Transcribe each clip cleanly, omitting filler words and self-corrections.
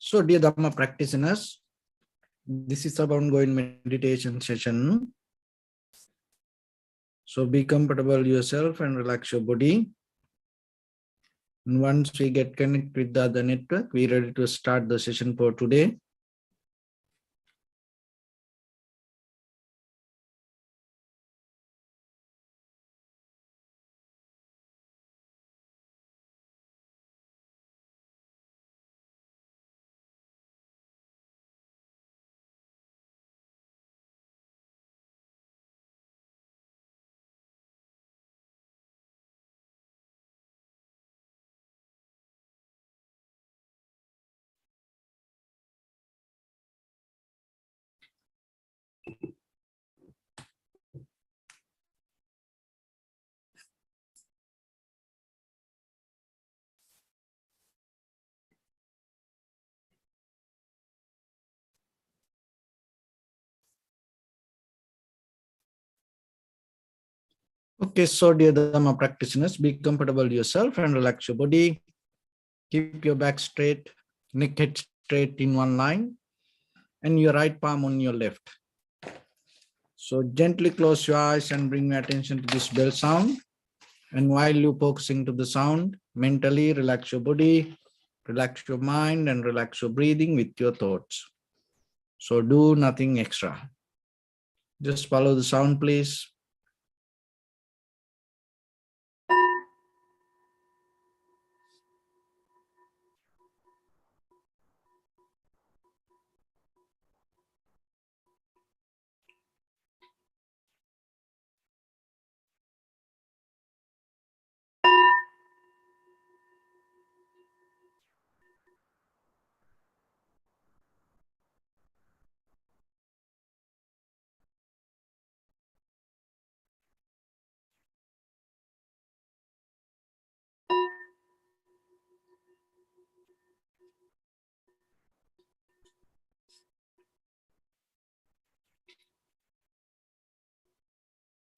So, dear Dhamma practitioners, this is our ongoing meditation session. So, be comfortable yourself and relax your body. And once we get connected with the other network, we're ready to start the session for today. Okay, so dear Dhamma practitioners, be comfortable yourself and relax your body. Keep your back straight, neck head straight in one line, and your right palm on your left. So gently close your eyes and bring your attention to this bell sound. And while you're focusing to the sound, mentally relax your body, relax your mind, and relax your breathing with your thoughts. So do nothing extra. Just follow the sound, please.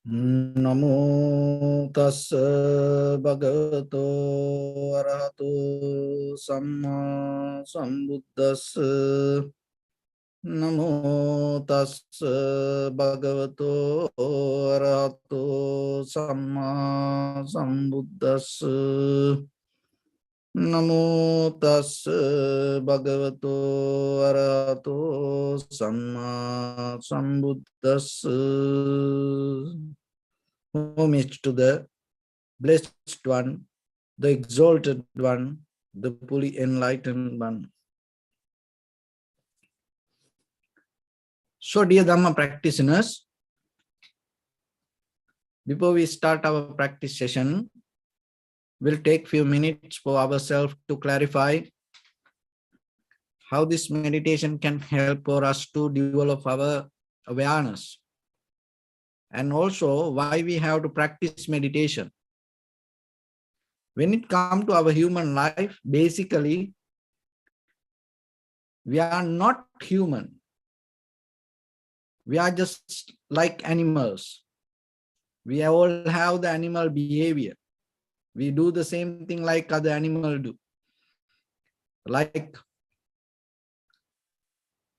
Namo tassa bhagavato arahato samma sambuddhassa. Namo tassa bhagavato arahato samma sambuddhassa. Namo tassa bhagavato arahato samma sambuddhassa. Homage to the blessed one, the exalted one, the fully enlightened one. So, dear Dhamma practitioners, before we start our practice session, we'll take few minutes for ourselves to clarify how this meditation can help for us to develop our awareness, and also why we have to practice meditation. When it comes to our human life, basically, we are not human. We are just like animals. We all have the animal behavior. We do the same thing like other animals do. Like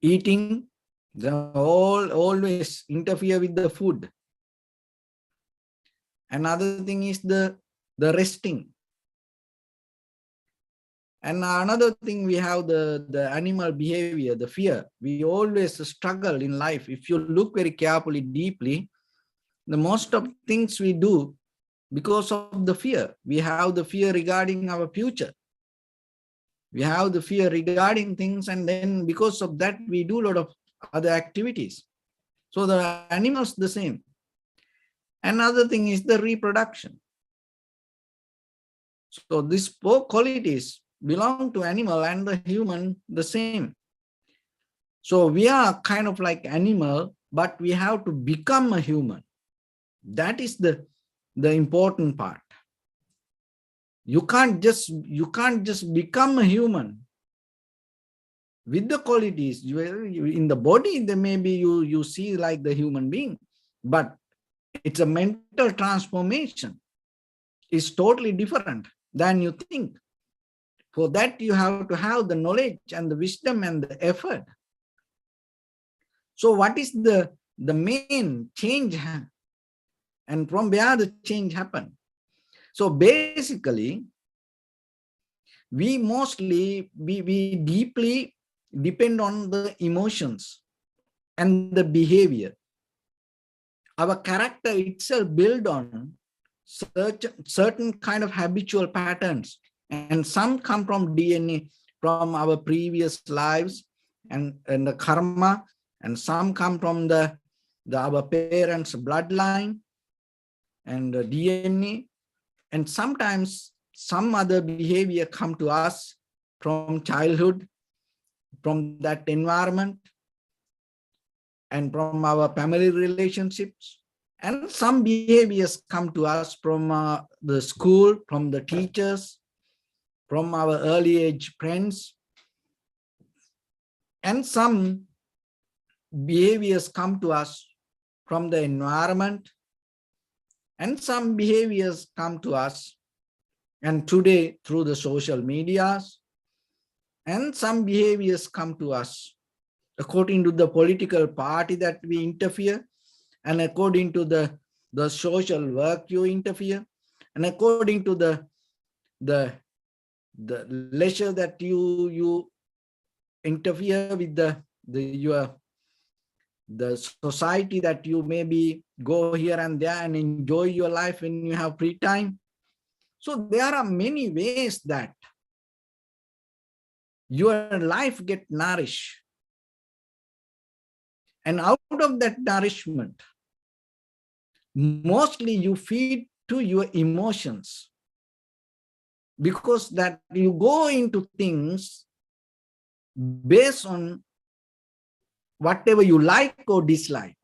eating, they always interfere with the food. Another thing is the resting. And another thing, we have the animal behavior, the fear. We always struggle in life. If you look very carefully, deeply, the most of things we do because of the fear. We have the fear regarding our future. We have the fear regarding things, and then because of that, we do a lot of other activities. So the animals the same. Another thing is the reproduction. So these four qualities belong to animal and the human the same. So we are kind of like animal, but we have to become a human. That is the important part. You can't just become a human with the qualities. You in the body, there maybe you see like the human being, but it's a mental transformation. It's totally different than you think. For that, you have to have the knowledge and the wisdom and the effort. So what is the main change, and from where the change happened? So basically, we deeply depend on the emotions and the behavior. Our character itself built on certain kind of habitual patterns, and some come from DNA, from our previous lives and the karma, and some come from our parents' bloodline and the DNA, and sometimes some other behavior come to us from childhood, from that environment, and from our family relationships. And some behaviors come to us from the school, from the teachers, from our early age friends. And some behaviors come to us from the environment. And some behaviors come to us, and today through the social medias. And some behaviors come to us according to the political party that we interfere, and according to the social work you interfere, and according to the leisure that you interfere with the society, that you maybe go here and there and enjoy your life when you have free time. So there are many ways that your life get nourished. And out of that nourishment, mostly you feed to your emotions, because that you go into things based on whatever you like or dislike.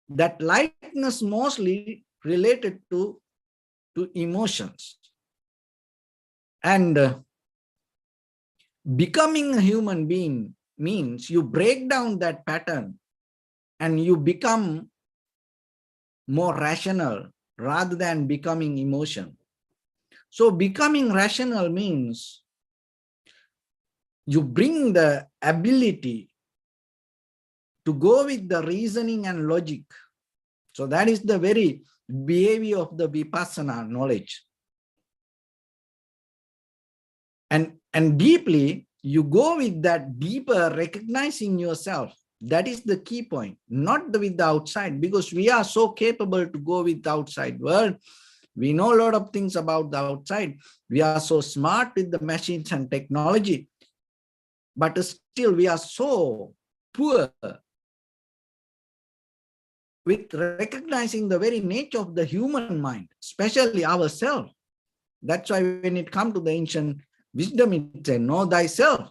That likeness mostly related to emotions. And becoming a human being means you break down that pattern and you become more rational rather than becoming emotion. So becoming rational means you bring the ability to go with the reasoning and logic. So that is the very behavior of the Vipassana knowledge. And deeply, you go with that deeper recognizing yourself. That is the key point, not with the outside, because we are so capable to go with the outside world. We know a lot of things about the outside. We are so smart with the machines and technology, but still we are so poor with recognizing the very nature of the human mind, especially ourselves. That's why when it comes to the ancient wisdom, it says, know thyself.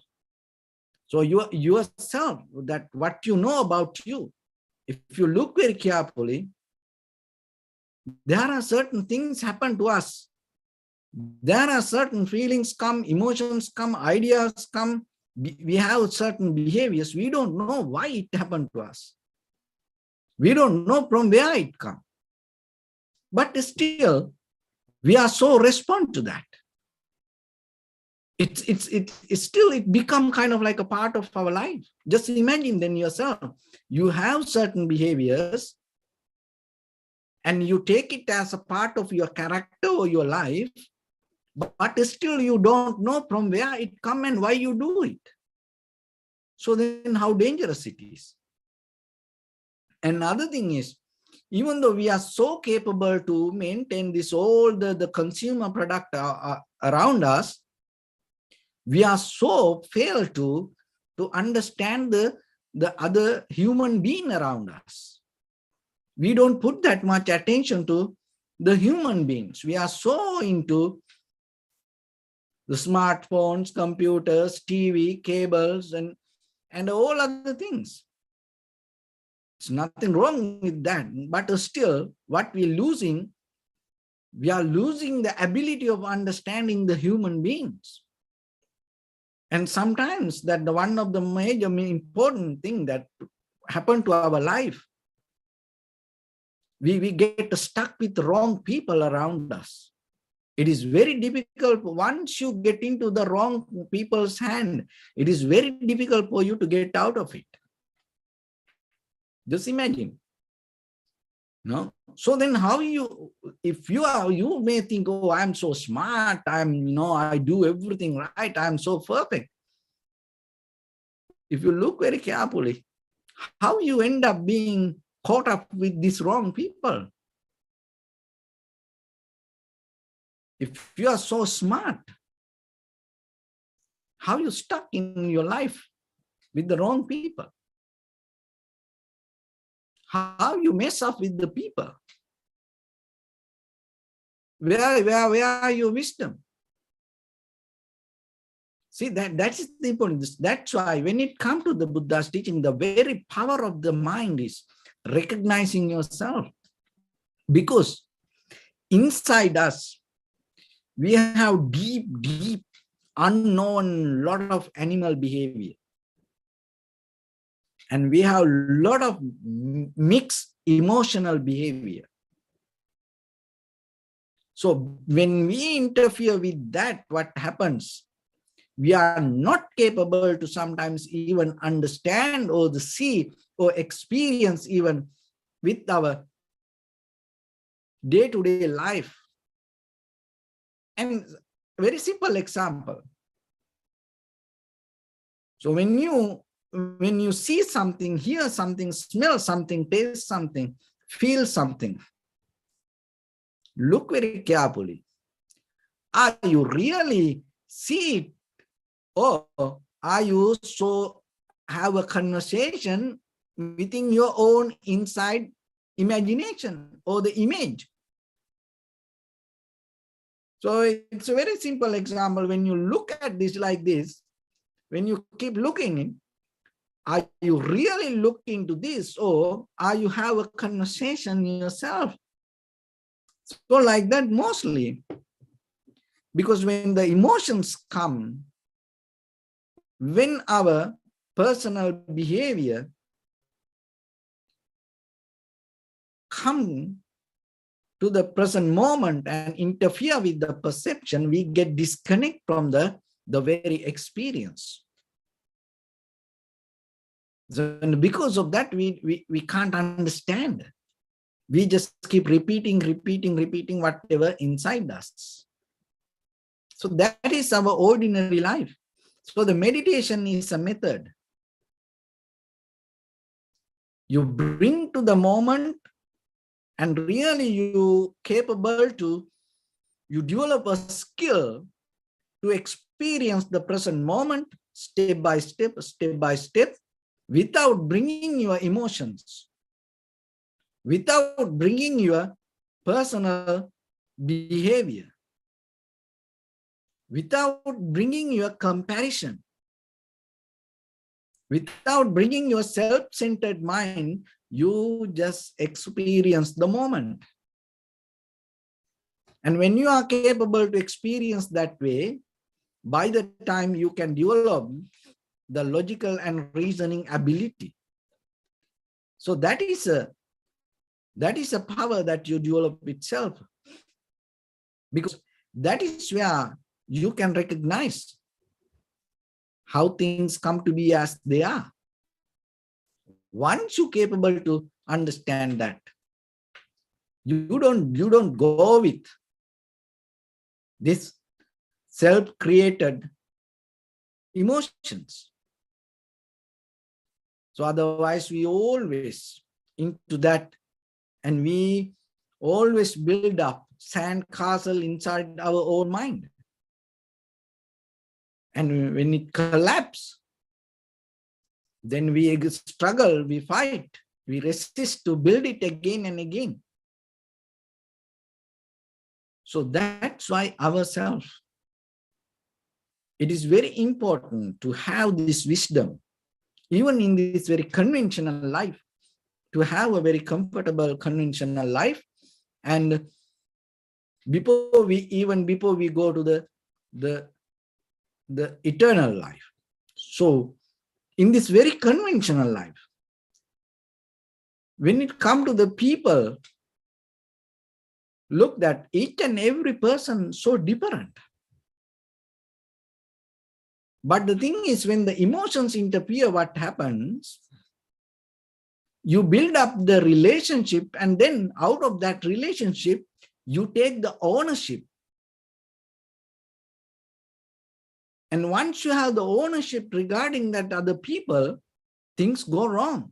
So yourself, that what you know about you, if you look very carefully, there are certain things happen to us. There are certain feelings come, emotions come, ideas come. We have certain behaviors. We don't know why it happened to us. We don't know from where it comes. But still, we are so respond to that. It become kind of like a part of our life. Just imagine then yourself, you have certain behaviors and you take it as a part of your character or your life, but still you don't know from where it come and why you do it. So then how dangerous it is. Another thing is, even though we are so capable to maintain this all the consumer product around us, we are so fail to understand the other human being around us. We don't put that much attention to the human beings. We are so into the smartphones, computers, TV, cables, and all other things. It's nothing wrong with that, but still what we're losing, we are losing the ability of understanding the human beings. And sometimes that the one of the major important thing that happened to our life, we get stuck with wrong people around us. It is very difficult. Once you get into the wrong people's hand, it is very difficult for you to get out of it. Just imagine. No? So then how you, if you are, you may think, oh, I'm so smart, I do everything right, I'm so perfect. If you look very carefully, how you end up being caught up with these wrong people? If you are so smart, how you stuck in your life with the wrong people? How you mess up with the people? Where are your wisdom? See, that is the important. That's why when it comes to the Buddha's teaching, the very power of the mind is recognizing yourself. Because inside us, we have deep, unknown lot of animal behavior. And we have a lot of mixed emotional behavior. So when we interfere with that, what happens? We are not capable to sometimes even understand or to see or experience even with our day-to-day life. And very simple example. So when you see something, hear something, smell something, taste something, feel something, look very carefully. Are you really see it, or are you so have a conversation within your own inside imagination or the image? So it's a very simple example. When you look at this like this, when you keep looking, are you really looking to this, or are you have a conversation yourself? So like that mostly, because when the emotions come, when our personal behavior come to the present moment and interfere with the perception, we get disconnect from the very experience. So because of that, we can't understand. We just keep repeating whatever inside us. So that is our ordinary life. So the meditation is a method. You bring to the moment, and really you capable to, you develop a skill to experience the present moment step by step, without bringing your emotions, without bringing your personal behavior, without bringing your comparison, without bringing your self-centered mind. You just experience the moment. And when you are capable to experience that way, by the time you can develop the logical and reasoning ability. So that is a power that you develop itself, because that is where you can recognize how things come to be as they are. Once you're capable to understand that, you don't go with this self-created emotions. So otherwise we always into that, and we always build up sand castle inside our own mind. And when it collapses, then we struggle, we fight, we resist to build it again and again. So that's why ourselves, it is very important to have this wisdom, even in this very conventional life, to have a very comfortable conventional life. And before we go to the eternal life. So in this very conventional life, when it comes to the people, look that each and every person so different. But the thing is, when the emotions interfere, what happens? You build up the relationship, and then out of that relationship, you take the ownership. And once you have the ownership regarding that other people, things go wrong.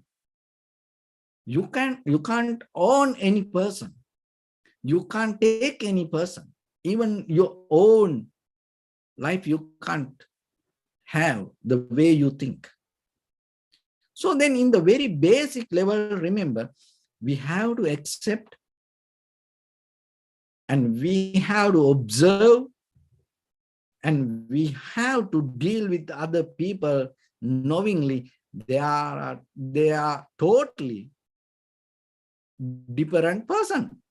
You can't own any person. You can't take any person. Even your own life, you can't have the way you think. So then in the very basic level, remember, we have to accept and we have to observe and we have to deal with other people knowingly they are totally different person.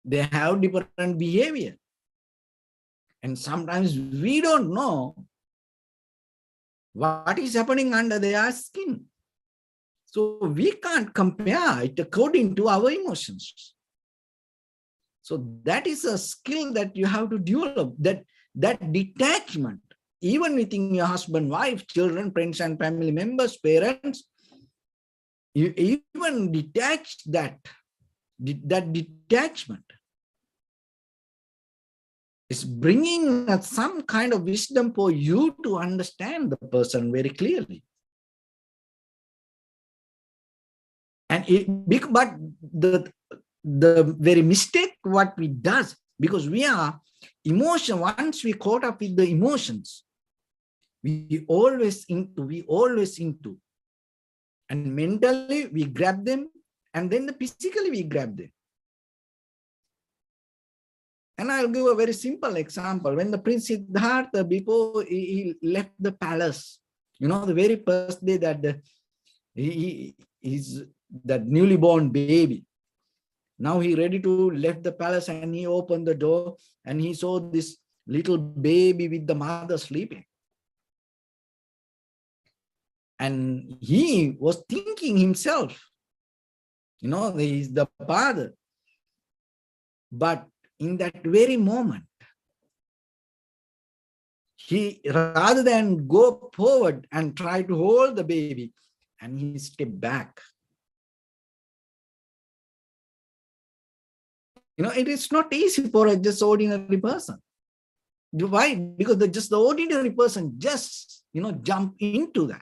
They have different behavior. And sometimes we don't know what is happening under their skin. So we can't compare it according to our emotions. So that is a skill that you have to develop, that detachment, even within your husband, wife, children, friends and family members, parents, you even detach that detachment is bringing some kind of wisdom for you to understand the person very clearly. And but the very mistake what we does, because we are emotion, once we caught up with the emotions, we always into, and mentally we grab them, and then physically we grab them. And I'll give a very simple example. When the Prince Siddhartha, before he left the palace, the very first day that he's that newly born baby. Now he ready to left the palace, and he opened the door and he saw this little baby with the mother sleeping. And he was thinking himself, he's the father. But in that very moment, he, rather than go forward and try to hold the baby, and he stepped back. It is not easy for a just ordinary person. Why? Because just the ordinary person just, jump into that.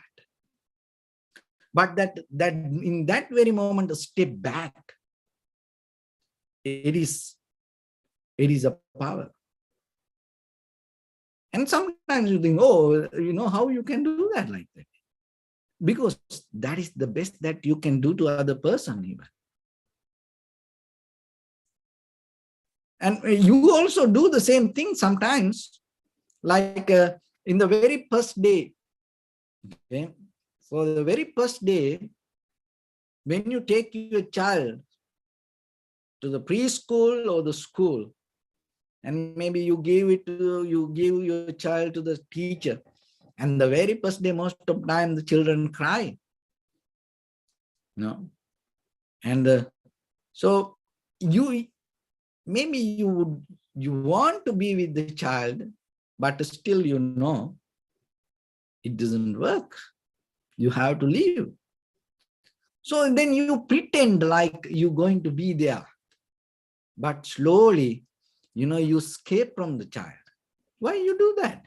But that in that very moment, a step back, it is a power. And sometimes you think, oh, how you can do that like that? Because that is the best that you can do to other person even. And you also do the same thing sometimes, like in the very first day. Okay? So the very first day, when you take your child to the preschool or the school, and maybe you give your child to the teacher, and the very first day, most of the time, the children cry. And so maybe you want to be with the child, but still it doesn't work. You have to leave. So then you pretend like you're going to be there, but slowly, you escape from the child. Why you do that?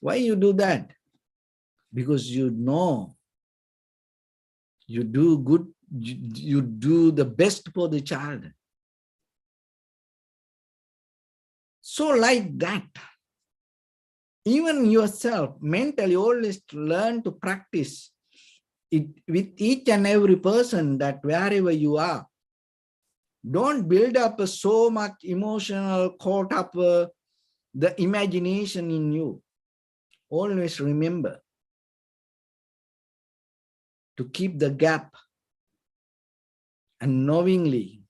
Why you do that? Because you do good, you do the best for the child. So like that, even yourself mentally always learn to practice it with each and every person, that wherever you are, don't build up so much emotional caught up the imagination in you. Always remember to keep the gap, and knowingly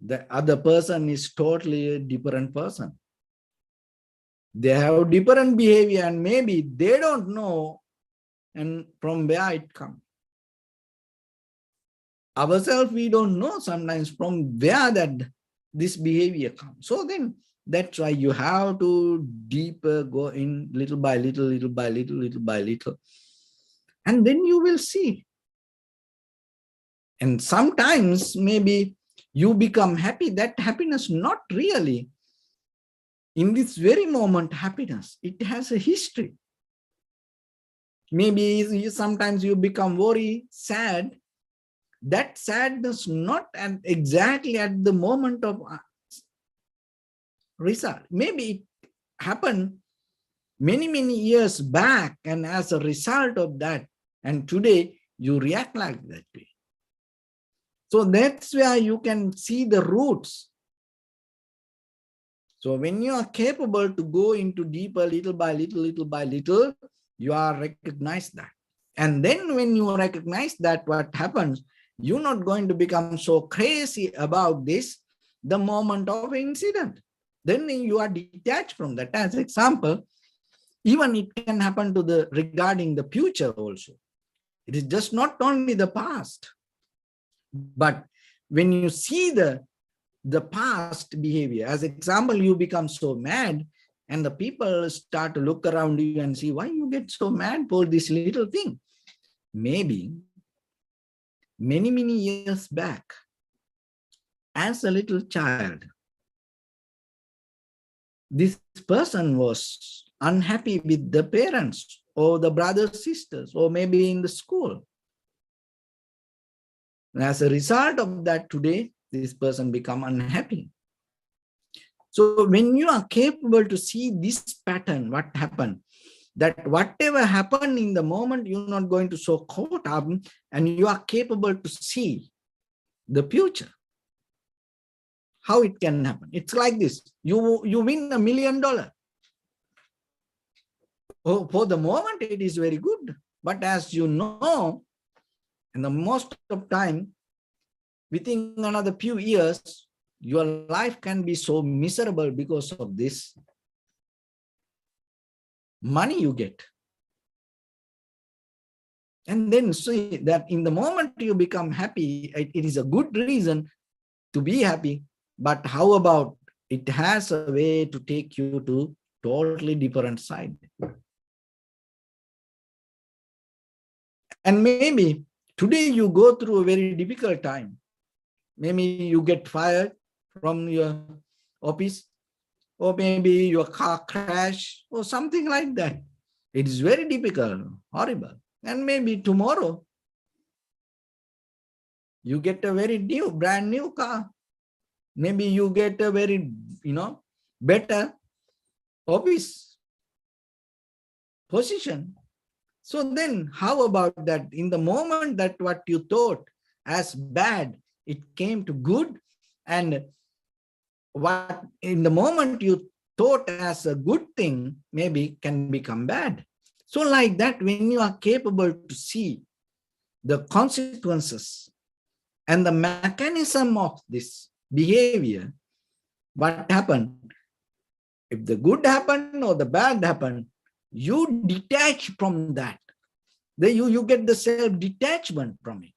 the other person is totally a different person. They have different behavior, and maybe they don't know and from where it comes. ourselves, we don't know sometimes from where that this behavior comes. So then that's why you have to deeper go in little by little, little by little, little by little. And then you will see. And sometimes maybe you become happy. That happiness, not really in this very moment happiness. It has a history. Maybe sometimes you become worried, sad. That sadness not exactly at the moment of result. Maybe it happened many, many years back, and as a result of that, and today you react like that way. So that's where you can see the roots. So when you are capable to go into deeper, little by little, little by little, you are recognize that. And then when you recognize that, what happens, you're not going to become so crazy about this the moment of incident. Then you are detached from that. As example, even it can happen to the regarding the future also. It is just not only the past, but when you see the past behavior, as example, you become so mad and the people start to look around you and see why you get so mad for this little thing. Maybe many, many years back, as a little child, this person was unhappy with the parents or the brothers, sisters, or maybe in the school. And as a result of that, today, this person become unhappy. So when you are capable to see this pattern, what happened, that whatever happened in the moment, you're not going to so caught up, and you are capable to see the future. How it can happen. It's like this. You win $1 million. Oh, for the moment, it is very good. But as you know, and the most of time, within another few years, your life can be so miserable because of this money you get. And then see that in the moment you become happy, it is a good reason to be happy. But how about it has a way to take you to totally different side. And maybe today you go through a very difficult time. Maybe you get fired from your office, or maybe your car crash or something like that. It is very difficult, horrible. And maybe tomorrow you get a very brand new car. Maybe you get a very, better office position. So then how about that? In the moment that what you thought as bad, it came to good, and what in the moment you thought as a good thing maybe can become bad. So like that, when you are capable to see the consequences and the mechanism of this behavior, what happened? If the good happened or the bad happened, you detach from that. Then you get the self-detachment from it.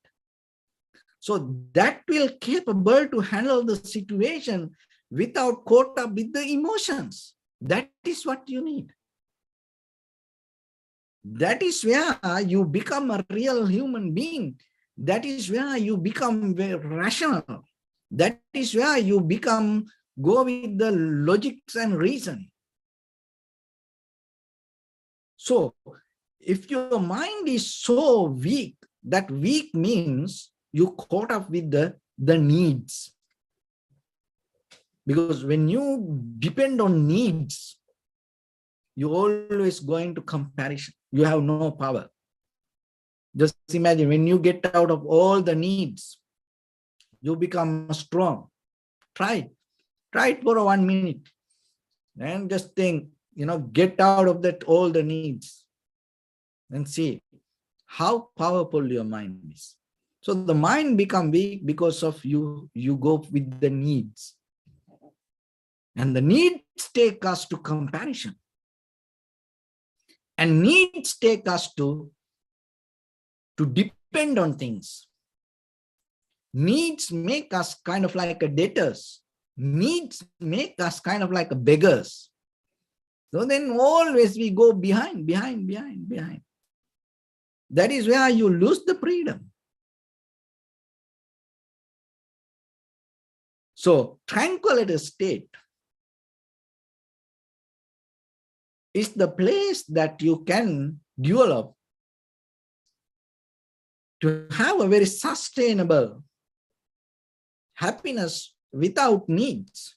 So that will capable to handle the situation without caught up with the emotions. That is what you need. That is where you become a real human being. That is where you become very rational. That is where you go with the logics and reason. So if your mind is so weak, that weak means you caught up with the needs. Because when you depend on needs, you always going to comparison. You have no power. Just imagine when you get out of all the needs, you become strong. Try it for 1 minute. And just think, get out of that all the needs and see how powerful your mind is. So the mind become weak because of you go with the needs. And the needs take us to comparison. And needs take us to depend on things. Needs make us kind of like a debtors. Needs make us kind of like a beggars. So then always we go behind. That is where you lose the freedom. So tranquility state is the place that you can develop to have a very sustainable happiness without needs.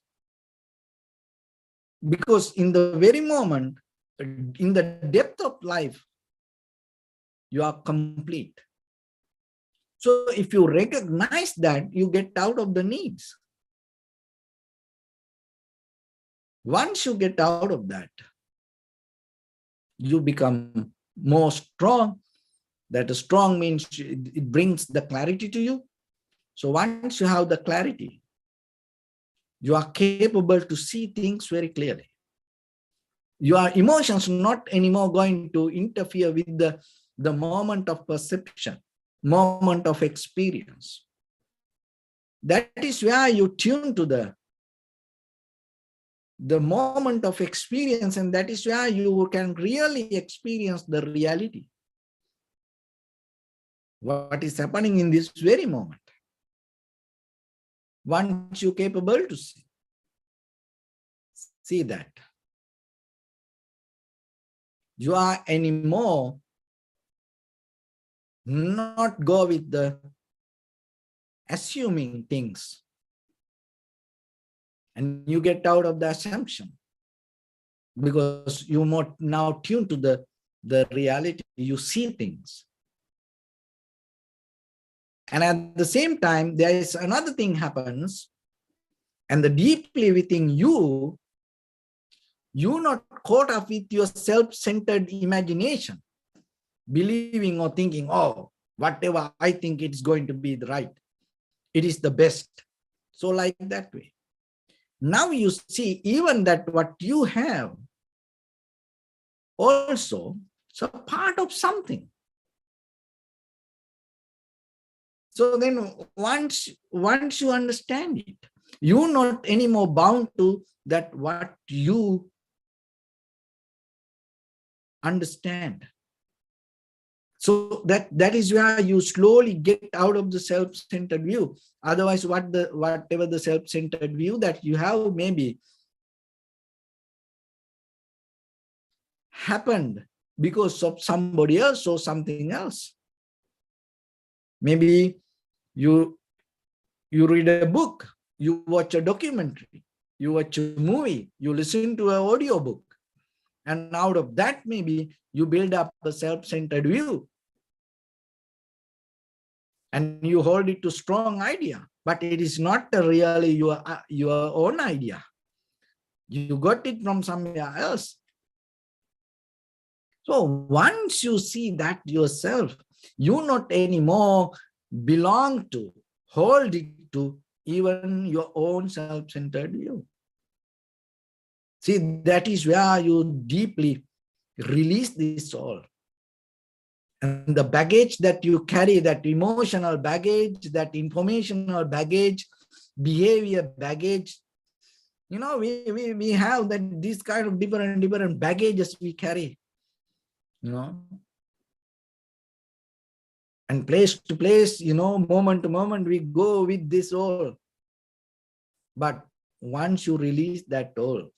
Because in the very moment, in the depth of life, you are complete. So if you recognize that, you get out of the needs. Once you get out of that, you become more strong. That strong means it brings the clarity to you. So once you have the clarity, you are capable to see things very clearly. Your emotions not anymore going to interfere with the moment of perception, moment of experience. That is where you tune to the moment of experience, and that is where you can really experience the reality. What is happening in this very moment? Once you're capable to see that, you are anymore not go with the assuming things, and you get out of the assumption because you more now tuned to the reality. You see things, and at the same time there is another thing happens, and the deeply within you, you're not caught up with your self-centered imagination, believing or thinking, oh, whatever I think it's going to be the right, it is the best. So like that way, now you see even that what you have also is a part of something. So then once you understand it, you're not anymore bound to that what you understand. So that is where you slowly get out of the self-centered view. Otherwise, whatever the self-centered view that you have maybe happened because of somebody else or something else. Maybe you read a book, you watch a documentary, you watch a movie, you listen to an audio book, and out of that maybe you build up a self-centered view. And you hold it to strong idea, but it is not really your own idea. You got it from somewhere else. So once you see that yourself, you not anymore belong to, hold it to even your own self-centered view. See, that is where you deeply release this all. And the baggage that you carry, that emotional baggage, that informational baggage, behavior baggage, we have that this kind of different baggages we carry, and place to place, moment to moment, we go with this all. But once you release that all,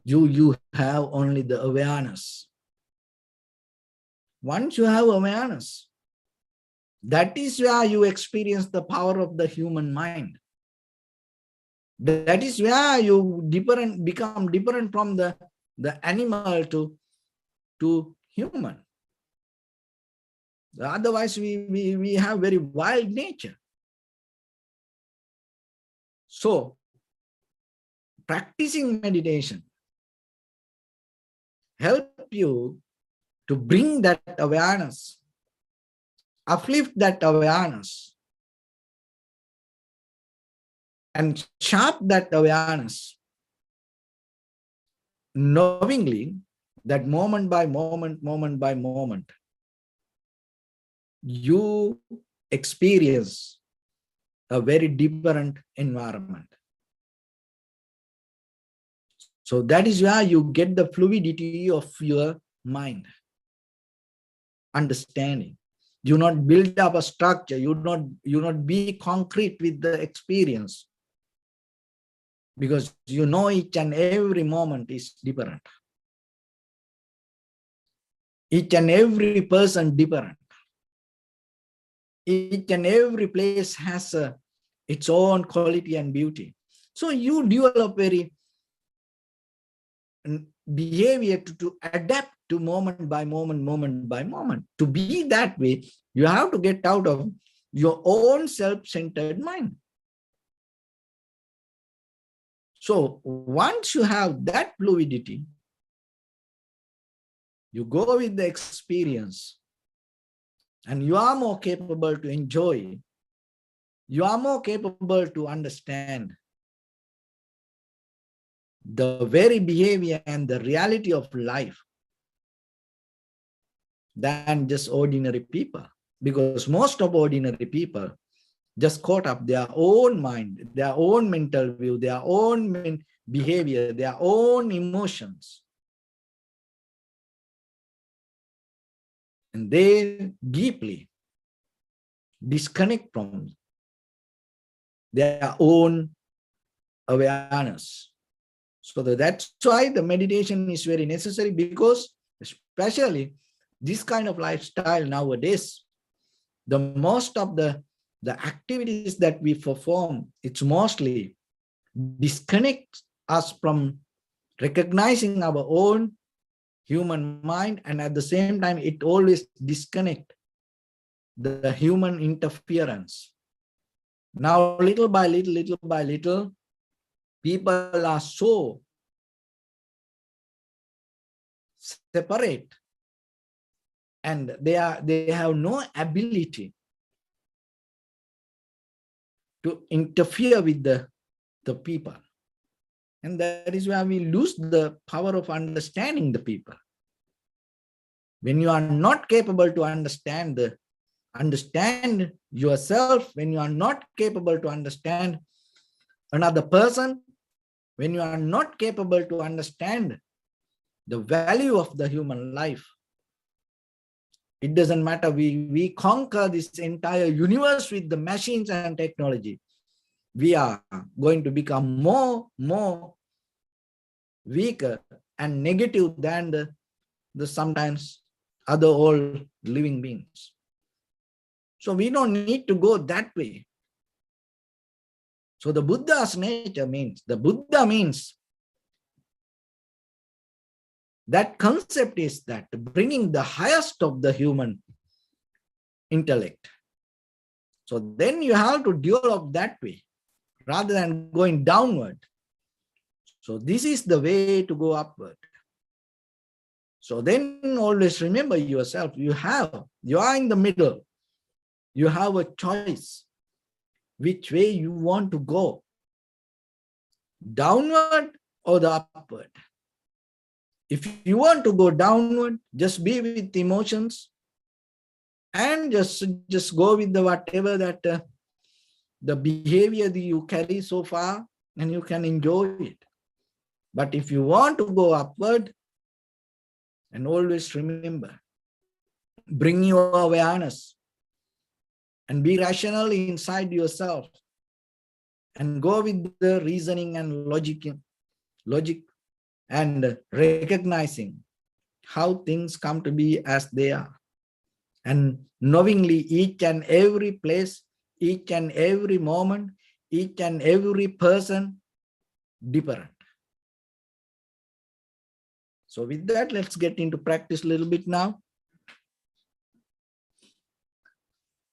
you have only the awareness. Once you have awareness, that is where you experience the power of the human mind. That is where you become different from the animal to human. Otherwise, we have very wild nature. So, practicing meditation help you to bring that awareness, uplift that awareness, and sharp that awareness, knowingly that moment by moment, you experience a very different environment. So that is where you get the fluidity of your mind, understanding. You not build up a structure, you not be concrete with the experience, because you know each and every moment is different. Each and every person different. Each and every place has its own quality and beauty. So you develop very behavior to adapt to moment by moment, moment by moment. To be that way, you have to get out of your own self-centered mind. So once you have that fluidity, you go with the experience and you are more capable to enjoy. You are more capable to understand the very behavior and the reality of life than just ordinary people. Because most of ordinary people just caught up their own mind, their own mental view, their own behavior, their own emotions. And they deeply disconnect from their own awareness. So that's why the meditation is very necessary, because especially this kind of lifestyle nowadays, the most of the activities that we perform, it's mostly disconnect us from recognizing our own human mind, and at the same time it always disconnect the human interference. Now little by little, people are so separate, and they have no ability to interfere with the people. And that is where we lose the power of understanding the people. When you are not capable to understand yourself, when you are not capable to understand another person, when you are not capable to understand the value of the human life, it doesn't matter. We conquer this entire universe with the machines and technology. We are going to become more weaker and negative than the sometimes other all living beings. So we don't need to go that way. So the Buddha's nature means, the Buddha means, that concept is that bringing the highest of the human intellect. So then you have to develop that way rather than going downward. So this is the way to go upward. So then always remember yourself, you are in the middle. You have a choice which way you want to go, downward or the upward. If you want to go downward, just be with emotions and just go with the whatever that the behavior that you carry so far, and you can enjoy it. But if you want to go upward, and always remember, bring your awareness and be rational inside yourself and go with the reasoning and logic and recognizing how things come to be as they are, and knowingly each and every place, each and every moment, each and every person different. So with that, let's get into practice a little bit now.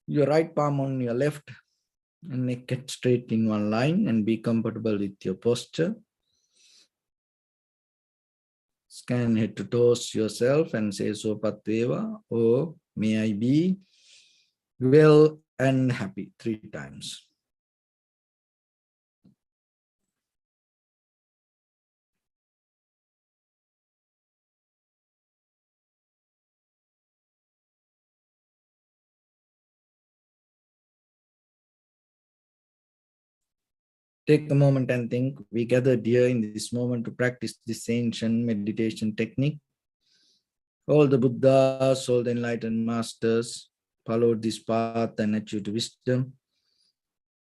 Your right palm on your left, and neck straight in one line, and be comfortable with your posture. Scan head to toes yourself and say Sopatveva, or may I be well and happy 3 times. Take a moment and think. We gathered here in this moment to practice this ancient meditation technique. All the Buddhas, all the enlightened masters followed this path and achieved wisdom.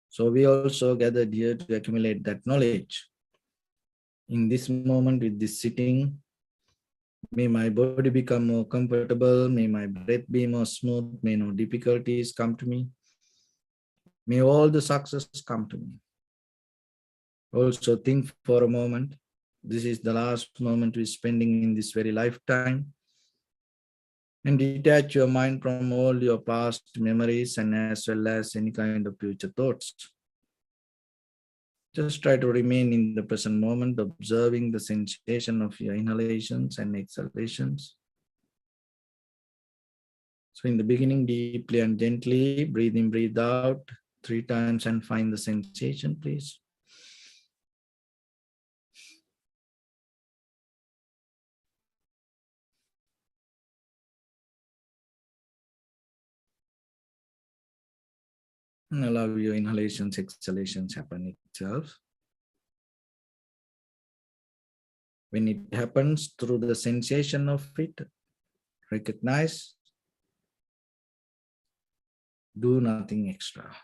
So we also gathered here to accumulate that knowledge. In this moment, with this sitting, may my body become more comfortable, may my breath be more smooth, may no difficulties come to me, may all the success come to me. Also think for a moment, this is the last moment we're spending in this very lifetime, and detach your mind from all your past memories and as well as any kind of future thoughts. Just try to remain in the present moment, observing the sensation of your inhalations and exhalations. So in the beginning, deeply and gently, breathe in, breathe out 3 times and find the sensation, please. And allow your inhalations, exhalations happen itself. When it happens through the sensation of it, recognize, do nothing extra.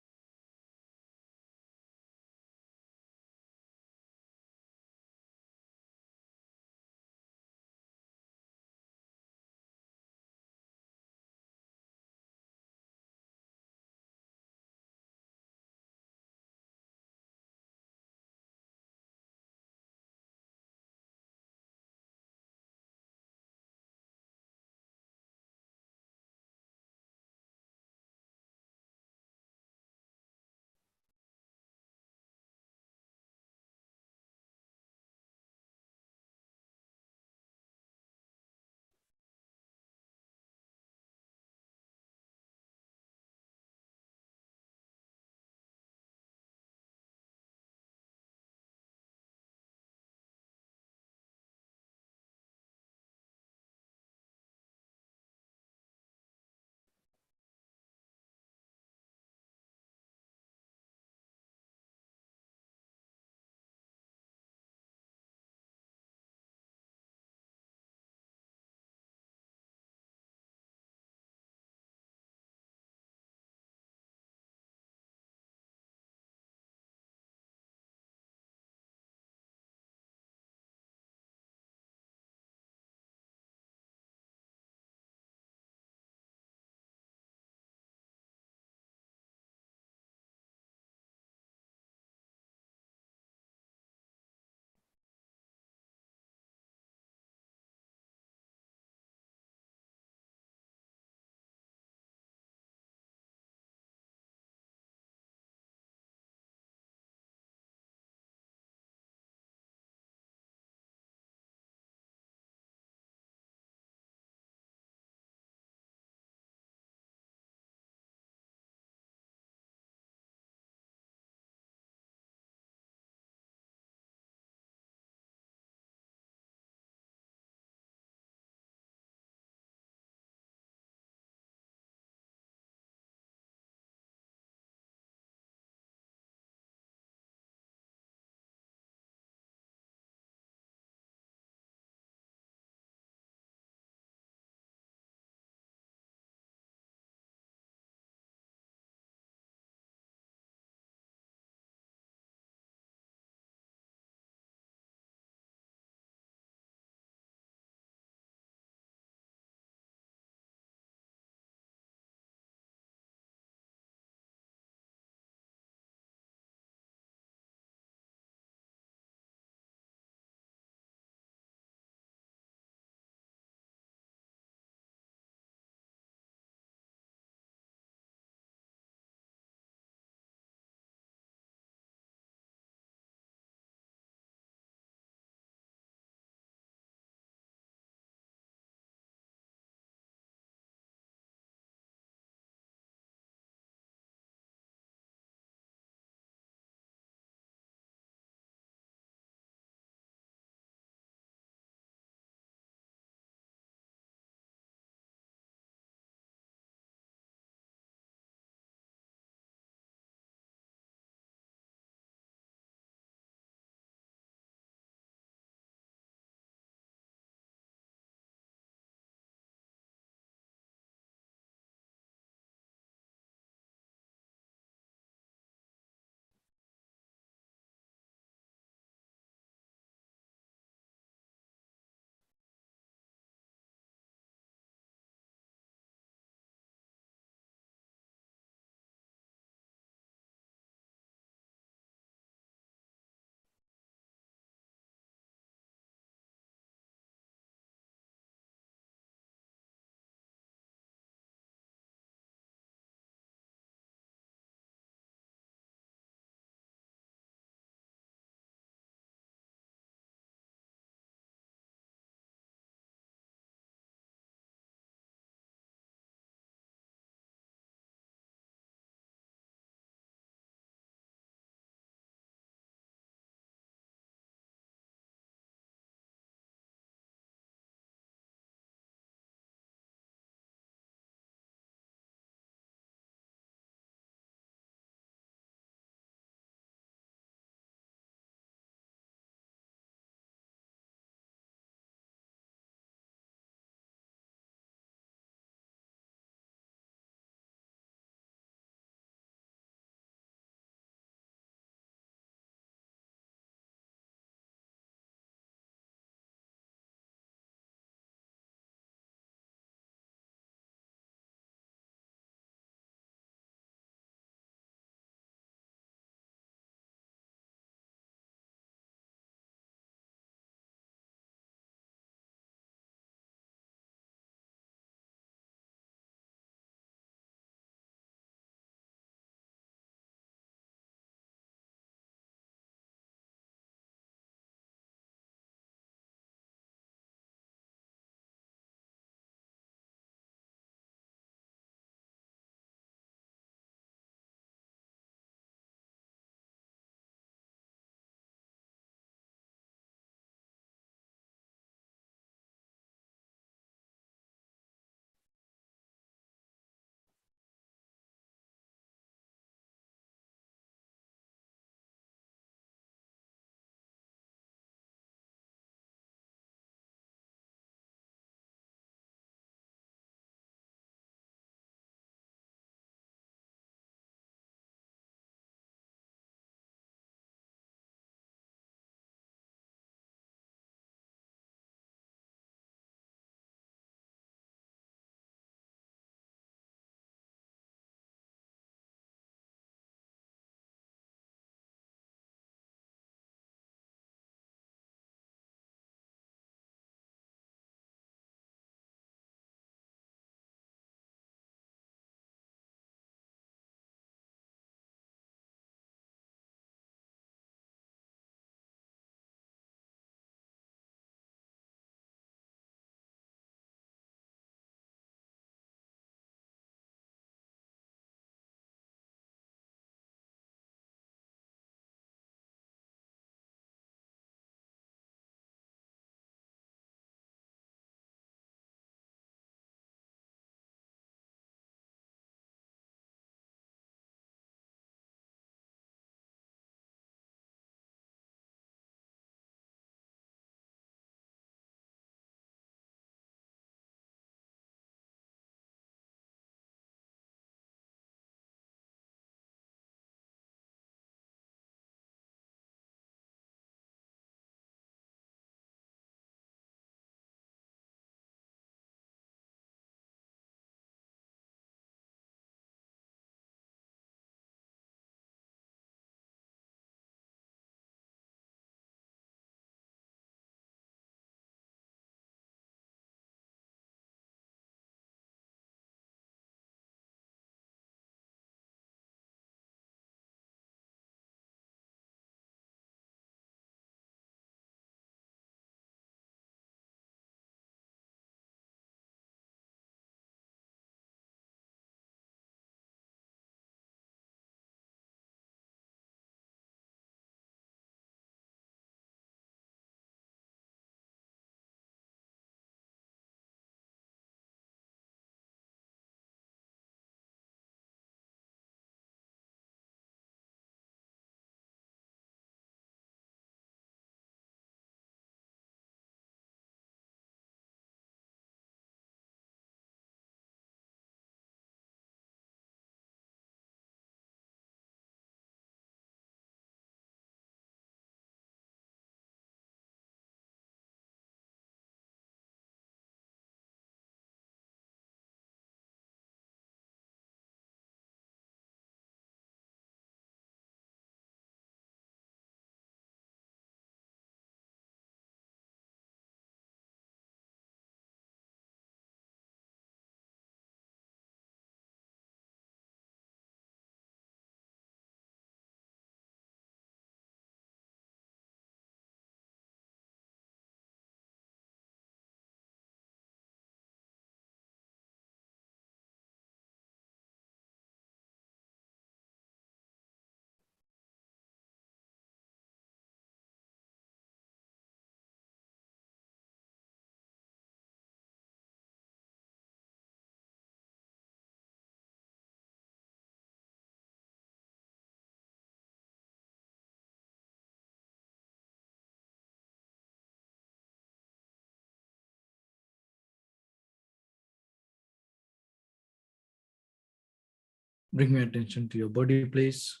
Bring your attention to your body, please.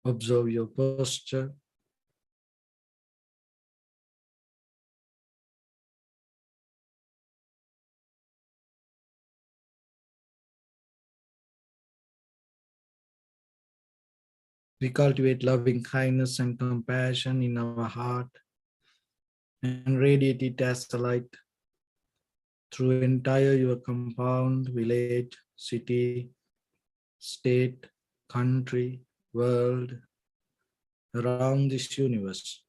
Observe your posture. We cultivate loving kindness and compassion in our heart and radiate it as the light through entire your compound, village, city, state, country, world, around this universe.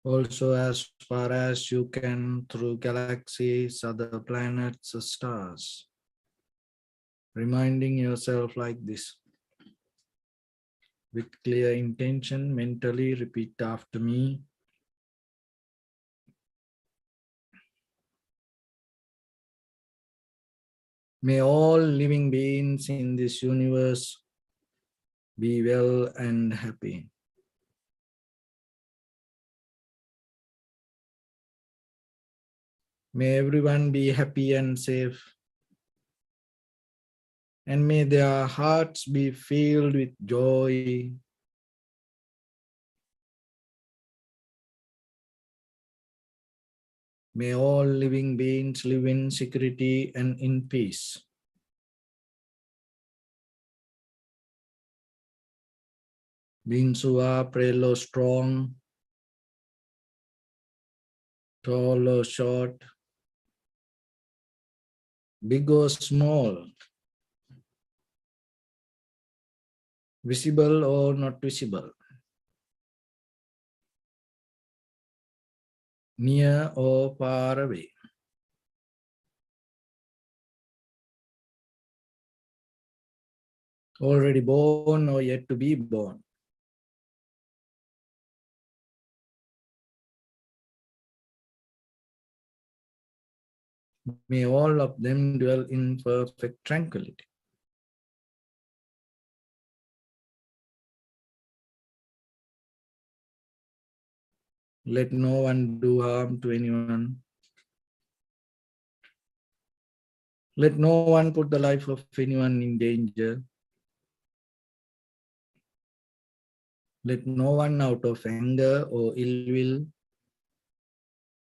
Also as far as you can through galaxies, other planets, stars. Reminding yourself like this. With clear intention, mentally repeat after me. May all living beings in this universe be well and happy. May everyone be happy and safe. And may their hearts be filled with joy. May all living beings live in security and in peace. Beings who are frail or strong, tall or short, big or small, visible or not visible, near or far away. Already born or yet to be born. May all of them dwell in perfect tranquility. Let no one do harm to anyone. Let no one put the life of anyone in danger. Let no one out of anger or ill will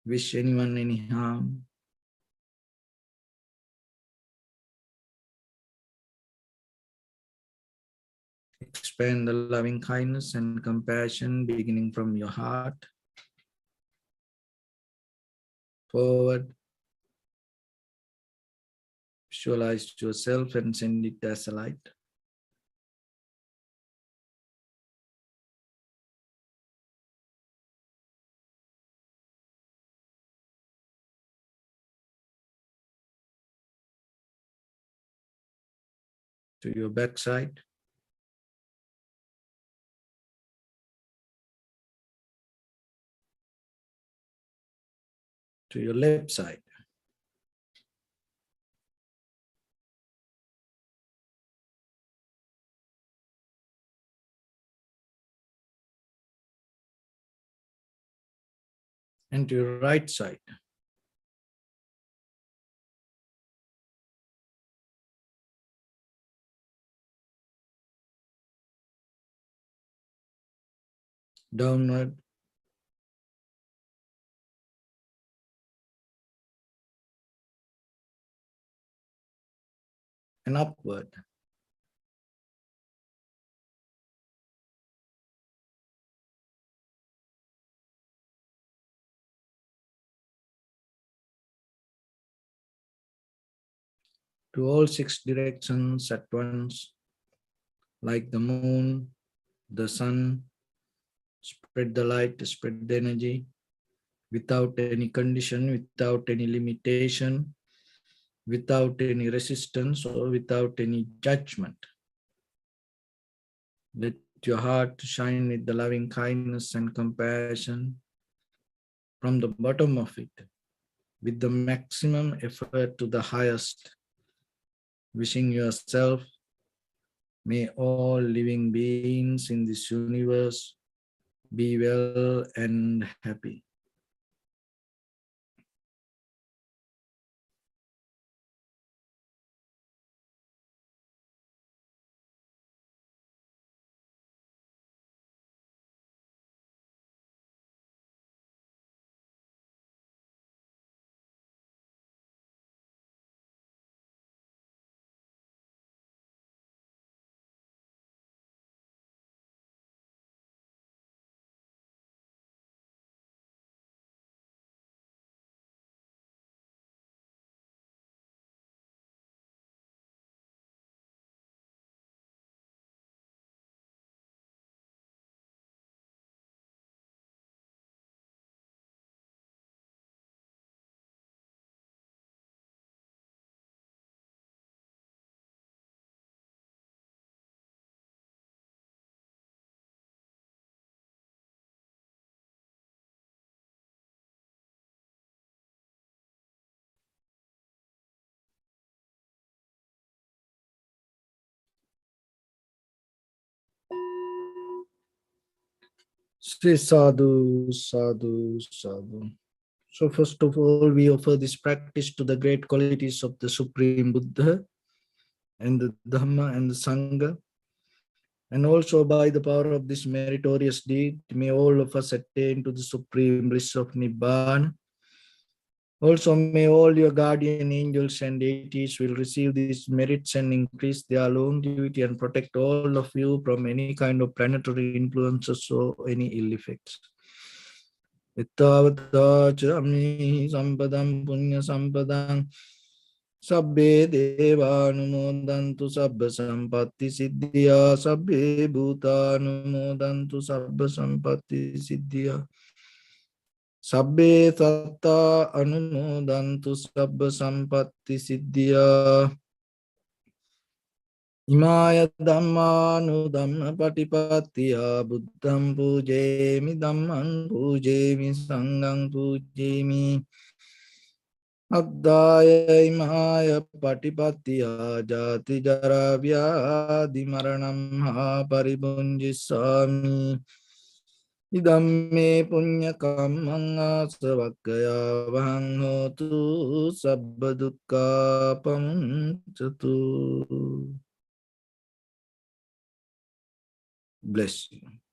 wish anyone any harm. Expand the loving kindness and compassion beginning from your heart, forward. Visualize yourself and send it as a light. To your backside. To your left side. And to your right side. Downward. And upward. To all six directions at once, like the moon, the sun, spread the light, spread the energy, without any condition, without any limitation, without any resistance or without any judgment. Let your heart shine with the loving kindness and compassion from the bottom of it, with the maximum effort to the highest, wishing yourself, may all living beings in this universe be well and happy. Sri Sadhu, Sadhu, Sadhu. So first of all, we offer this practice to the great qualities of the Supreme Buddha and the Dhamma and the Sangha. And also by the power of this meritorious deed, may all of us attain to the supreme bliss of Nibbana. Also may all your guardian angels and deities will receive these merits and increase their longevity and protect all of you from any kind of planetary influences or any ill effects. Ittavata chami sampadam punya sampadam sabbe devanumodantu sabba sampatti siddhya sabbe bhutanumodantu sabba sampatti siddhya sabbe tatta anumodantu sabba sampatti siddhya imaya dhammanu dhamma patipattiya buddham pujemi dhamman pujemi sangham pujemi Addaya imaya patipattiya jati jara vyadi maranam ha paribunjisami idamme punya kammang asavakkaya vahang hotu sabba dukkha pamuncatu. Bless you.